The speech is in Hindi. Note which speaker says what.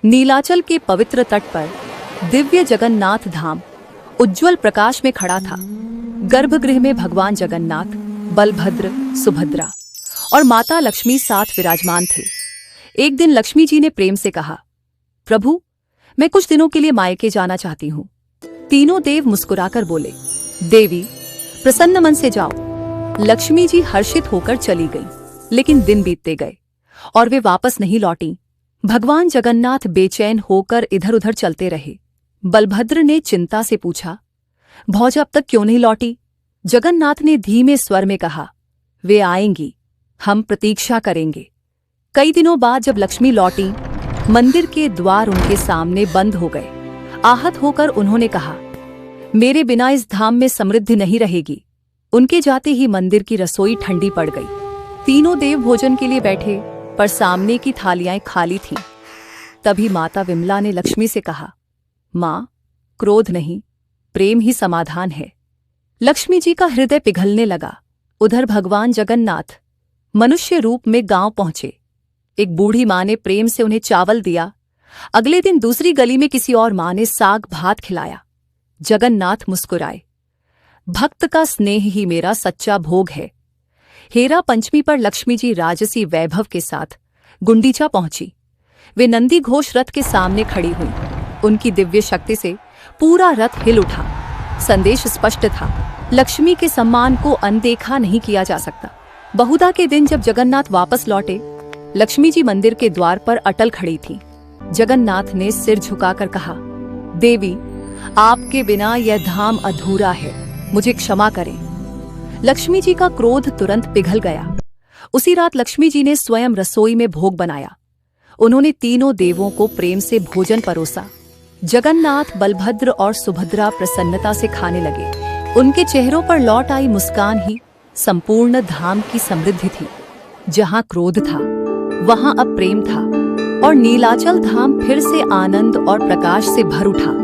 Speaker 1: नीलाचल के पवित्र तट पर दिव्य जगन्नाथ धाम उज्जवल प्रकाश में खड़ा था। गर्भगृह में भगवान जगन्नाथ, बलभद्र, सुभद्रा और माता लक्ष्मी साथ विराजमान थे। एक दिन लक्ष्मी जी ने प्रेम से कहा, प्रभु, मैं कुछ दिनों के लिए मायके जाना चाहती हूँ। तीनों देव मुस्कुराकर बोले, देवी, प्रसन्न मन से जाओ। लक्ष्मी जी हर्षित होकर चली गईं, लेकिन दिन बीतते गए और वे वापस नहीं लौटीं। भगवान जगन्नाथ बेचैन होकर इधर उधर चलते रहे। बलभद्र ने चिंता से पूछा, भौज अब तक क्यों नहीं लौटी? जगन्नाथ ने धीमे स्वर में कहा, वे आएंगी, हम प्रतीक्षा करेंगे। कई दिनों बाद जब लक्ष्मी लौटी, मंदिर के द्वार उनके सामने बंद हो गए। आहत होकर उन्होंने कहा, मेरे बिना इस धाम में समृद्धि नहीं रहेगी। उनके जाते ही मंदिर की रसोई ठंडी पड़ गई। तीनों देव भोजन के लिए बैठे, पर सामने की थालियां खाली थीं। तभी माता विमला ने लक्ष्मी से कहा, मां, क्रोध नहीं, प्रेम ही समाधान है। लक्ष्मी जी का हृदय पिघलने लगा। उधर भगवान जगन्नाथ मनुष्य रूप में गांव पहुंचे। एक बूढ़ी मां ने प्रेम से उन्हें चावल दिया। अगले दिन दूसरी गली में किसी और मां ने साग भात खिलाया। जगन्नाथ मुस्कुराए, भक्त का स्नेह ही मेरा सच्चा भोग है। हेरा पंचमी पर लक्ष्मी जी राजसी वैभव के साथ गुंडीचा पहुंची। वे नंदी घोष रथ के सामने खड़ी हुई। उनकी दिव्य शक्ति से पूरा रथ हिल उठा। संदेश स्पष्ट था, लक्ष्मी के सम्मान को अनदेखा नहीं किया जा सकता। बहुधा के दिन जब जगन्नाथ वापस लौटे, लक्ष्मी जी मंदिर के द्वार पर अटल खड़ी थी। जगन्नाथ ने सिर झुकाकर कहा, देवी, आपके बिना यह धाम अधूरा है, मुझे क्षमा करें। लक्ष्मी जी का क्रोध तुरंत पिघल गया। उसी रात लक्ष्मी जी ने स्वयं रसोई में भोग बनाया। उन्होंने तीनों देवों को प्रेम से भोजन परोसा। जगन्नाथ, बलभद्र और सुभद्रा प्रसन्नता से खाने लगे। उनके चेहरों पर लौट आई मुस्कान ही संपूर्ण धाम की समृद्धि थी। जहां क्रोध था, वहां अब प्रेम था और नीलाचल धाम फिर से आनंद और प्रकाश से भर उठा।